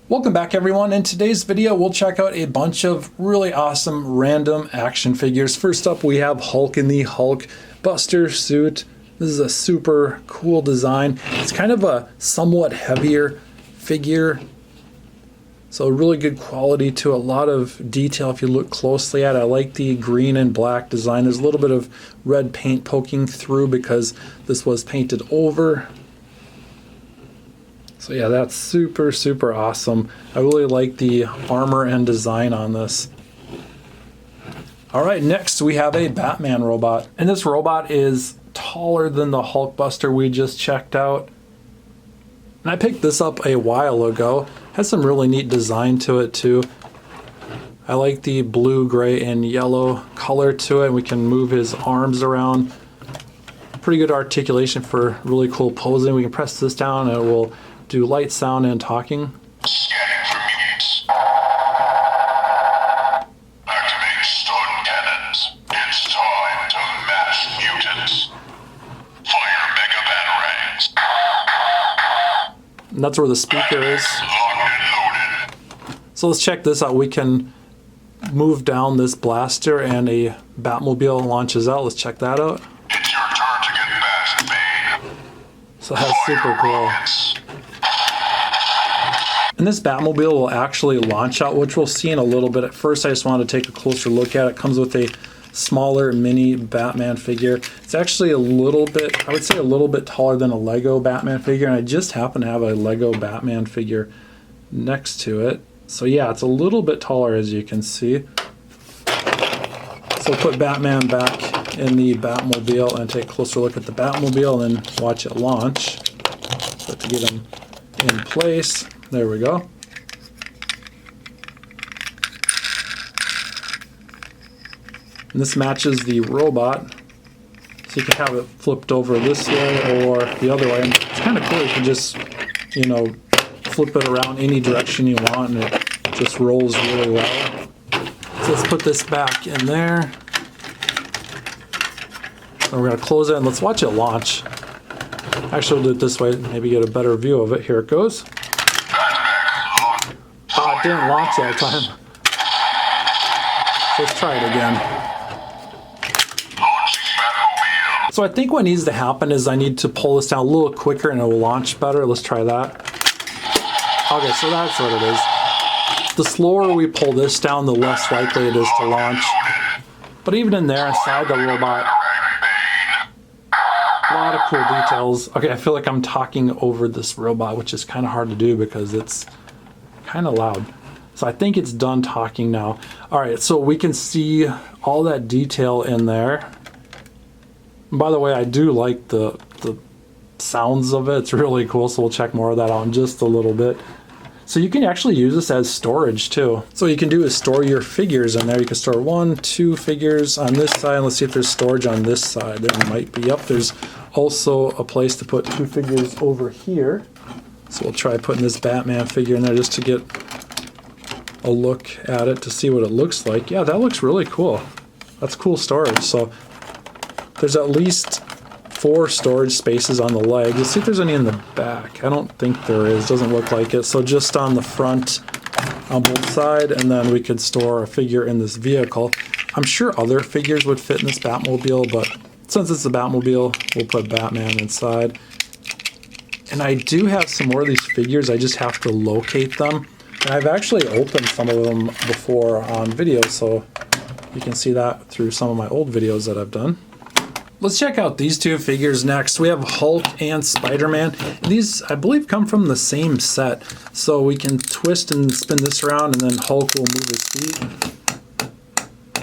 Welcome back everyone. In today's video we'll check out a bunch of really awesome random action figures. First up we have Hulk in the Hulkbuster suit. This is a super cool design. It's kind of a somewhat heavier figure, so really good quality to a lot of detail if you look closely at it. I like the green and black design. There's a little bit of red paint poking through because this was painted over. So yeah, that's super awesome. I really like the armor and design on this. Alright, next we have a Batman robot. And this robot is taller than the Hulkbuster we just checked out. And I picked this up a while ago. Has some really neat design to it too. I like the blue, gray, and yellow color to it. We can move his arms around. Pretty good articulation for really cool posing. We can press this down and it will do light, sound, and talking. Scanning for mutants. Activate stun cannons. It's time to mash mutants. Fire mega batarangs. And that's where the speaker is. Locked and loaded. So let's check this out. We can move down this blaster and a Batmobile launches out. Let's check that out. It's your turn to get bashed, Bane. So that's super cool. And this Batmobile will actually launch out, which we'll see in a little bit. At first, I just wanted to take a closer look at it. It comes with a smaller mini Batman figure. It's actually a little bit, I would say a little bit taller than a Lego Batman figure. And I just happen to have a Lego Batman figure next to it. So yeah, it's a little bit taller as you can see. So we'll put Batman back in the Batmobile and take a closer look at the Batmobile and then watch it launch. So to get him in place. There we go. And this matches the robot. So you can have it flipped over this way or the other way. And it's kind of cool. You can just, you know, flip it around any direction you want and it just rolls really well. So let's put this back in there. And we're going to close it and let's watch it launch. Actually, we'll do it this way, maybe get a better view of it. Here it goes. Oh, it didn't launch that time. So let's try it again. So I think what needs to happen is I need to pull this down a little quicker and it will launch better. Let's try that. Okay, so that's what it is. The slower we pull this down, the less likely it is to launch. But even in there, inside the robot, a lot of cool details. Okay, I feel like I'm talking over this robot, which is kind of hard to do because it's kind of loud. So I think it's done talking now. All right, so we can see all that detail in there. And by the way, I do like the sounds of it. It's really cool, so we'll check more of that out in just a little bit. So you can actually use this as storage too. So what you can do is store your figures in there. You can store 1, 2 figures on this side. Let's see if there's storage on this side. There might be. Up there's also a place to put 2 figures over here. So we'll try putting this Batman figure in there just to get a look at it to see what it looks like. Yeah, that looks really cool. That's cool storage. So there's at least 4 storage spaces on the legs. Let's see if there's any in the back. I don't think there is. Doesn't look like it. So just on the front on both sides, and then we could store a figure in this vehicle. I'm sure other figures would fit in this Batmobile, but since it's a Batmobile, we'll put Batman inside. And I do have some more of these figures. I just have to locate them. And I've actually opened some of them before on video, so you can see that through some of my old videos that I've done. Let's check out these 2 figures next. We have Hulk and SpiderMan. These, I believe, come from the same set. So we can twist and spin this around, and then Hulk will move his feet.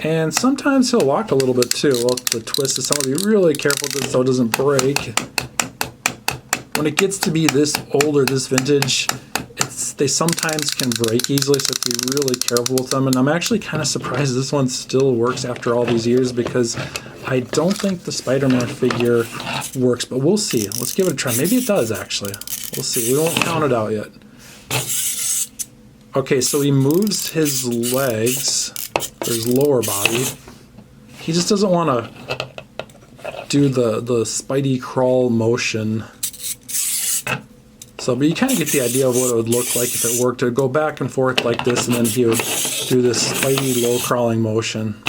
And sometimes he'll walk a little bit too. We'll have to twist this. I want to be really careful so it doesn't break. When it gets to be this old or this vintage, they sometimes can break easily, so you have to be really careful with them. And I'm actually kind of surprised this one still works after all these years because I don't think the Spider-Man figure works, but we'll see. Let's give it a try. Maybe it does, actually. We'll see. We won't count it out yet. Okay, so he moves his legs, or his lower body. He just doesn't want to do the Spidey crawl motion. So, but you kind of get the idea of what it would look like if it worked. It would go back and forth like this, and then he would do this spidey low crawling motion.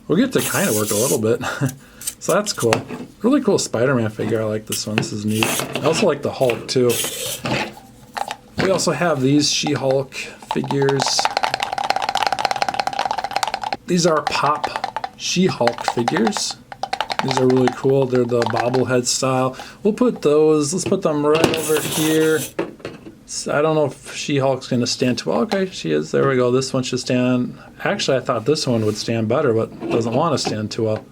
We'll get to kind of work a little bit. So that's cool. Really cool Spider-Man figure. I like this one. This is neat. I also like the Hulk too. We also have these She-Hulk figures. These are pop She-Hulk figures. These are really cool. They're the bobblehead style. We'll put those, let's put them right over here. So I don't know if She-Hulk's going to stand too well. Okay, she is. There we go. This one should stand. Actually, I thought this one would stand better, but doesn't want to stand too well.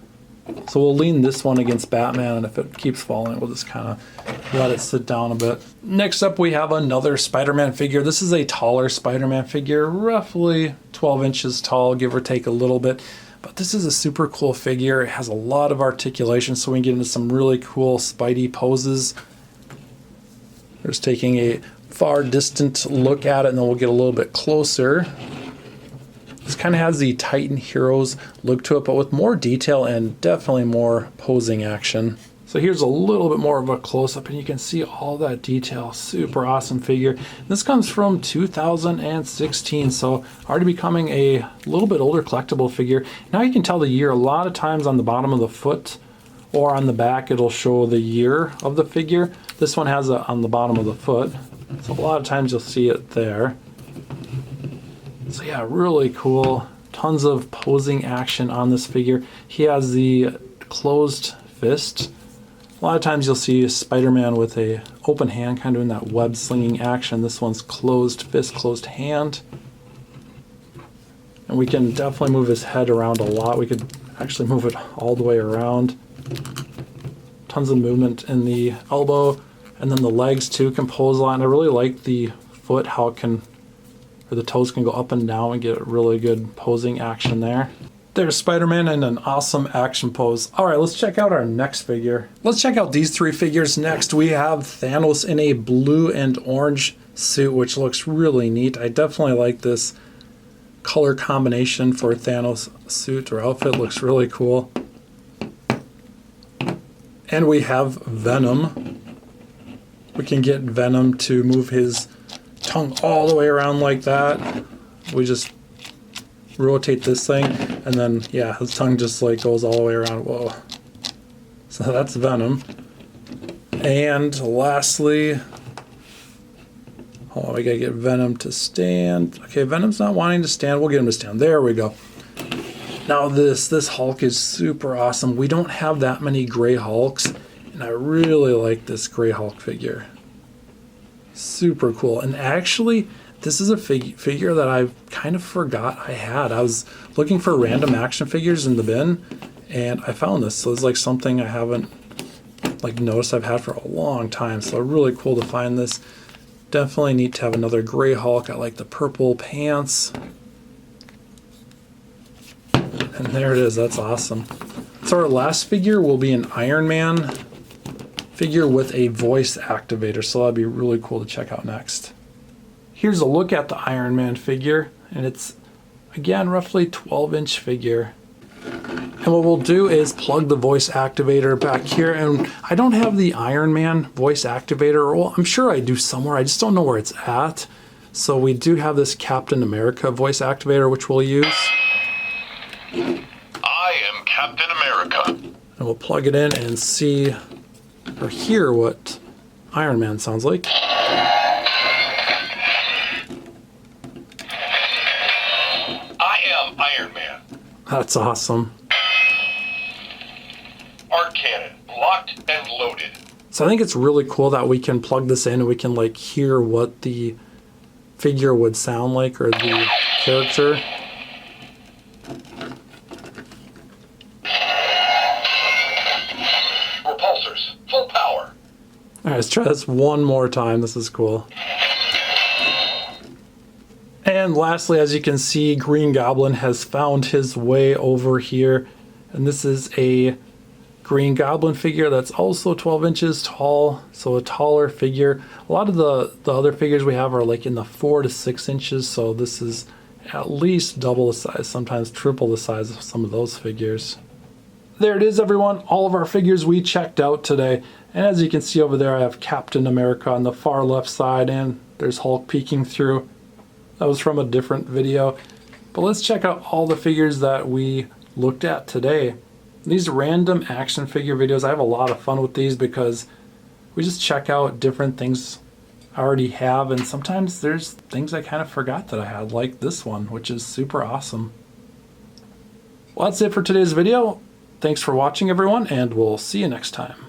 So we'll lean this one against Batman, and if it keeps falling, we'll just kind of let it sit down a bit. Next up, we have another Spider-Man figure. This is a taller Spider-Man figure, roughly 12 inches tall, give or take a little bit. But this is a super cool figure. It has a lot of articulation, so we can get into some really cool Spidey poses. Just taking a far distant look at it, and then we'll get a little bit closer. This kind of has the Titan Heroes look to it, but with more detail and definitely more posing action. So here's a little bit more of a close-up, and you can see all that detail. Super awesome figure. This comes from 2016, so already becoming a little bit older collectible figure. Now you can tell the year. A lot of times on the bottom of the foot or on the back, it'll show the year of the figure. This one has it on the bottom of the foot, so a lot of times you'll see it there. So yeah, really cool. Tons of posing action on this figure. He has the closed fist. A lot of times you'll see Spider-Man with a open hand, kind of in that web slinging action. This one's closed fist, closed hand. And we can definitely move his head around a lot. We could actually move it all the way around. Tons of movement in the elbow, and then the legs too can pose a lot. And I really like the foot, how it can, or the toes can go up and down and get really good posing action there. There's Spider-Man in an awesome action pose. All right, let's check out our next figure. Let's check out these three figures next. We have Thanos in a blue and orange suit, which looks really neat. I definitely like this color combination for Thanos suit or outfit. Looks really cool. And we have Venom. We can get Venom to move his tongue all the way around like that. We just rotate this thing, and then yeah, his tongue just like goes all the way around. Whoa. So that's Venom. And lastly, hold on, we gotta get Venom to stand. Okay, Venom's not wanting to stand. We'll get him to stand. There we go. Now this Hulk is super awesome. We don't have that many gray Hulks, and I really like this gray Hulk figure. Super cool. And actually, this is a figure that I kind of forgot I had. I was looking for random action figures in the bin, and I found this. So it's like something I haven't like noticed I've had for a long time. So really cool to find this. Definitely need to have another gray Hulk. I like the purple pants. And there it is. That's awesome. So our last figure will be an Iron Man figure with a voice activator. So that'd be really cool to check out next. Here's a look at the Iron Man figure, and it's, again, roughly 12-inch figure. And what we'll do is plug the voice activator back here, and I don't have the Iron Man voice activator. Well, I'm sure I do somewhere, I just don't know where it's at. So we do have this Captain America voice activator, which we'll use. I am Captain America. And we'll plug it in and see, or hear what Iron Man sounds like. Iron Man. That's awesome. Arc cannon locked and loaded. So I think it's really cool that we can plug this in and we can like hear what the figure would sound like, or the character. Repulsors, full power. All right, let's try this one more time. This is cool. And lastly, as you can see, Green Goblin has found his way over here. And this is a Green Goblin figure that's also 12 inches tall, so a taller figure. A lot of the other figures we have are like in the 4 to 6 inches, so this is at least double the size, sometimes triple the size of some of those figures. there it is, everyone. All of our figures we checked out today. And as you can see over there, I have Captain America on the far left side, and there's Hulk peeking through. That was from a different video. But let's check out all the figures that we looked at today. These random action figure videos, I have a lot of fun with these because we just check out different things I already have, and sometimes there's things I kind of forgot that I had, like this one, which is super awesome. Well, that's it for today's video. Thanks for watching, everyone, and we'll see you next time.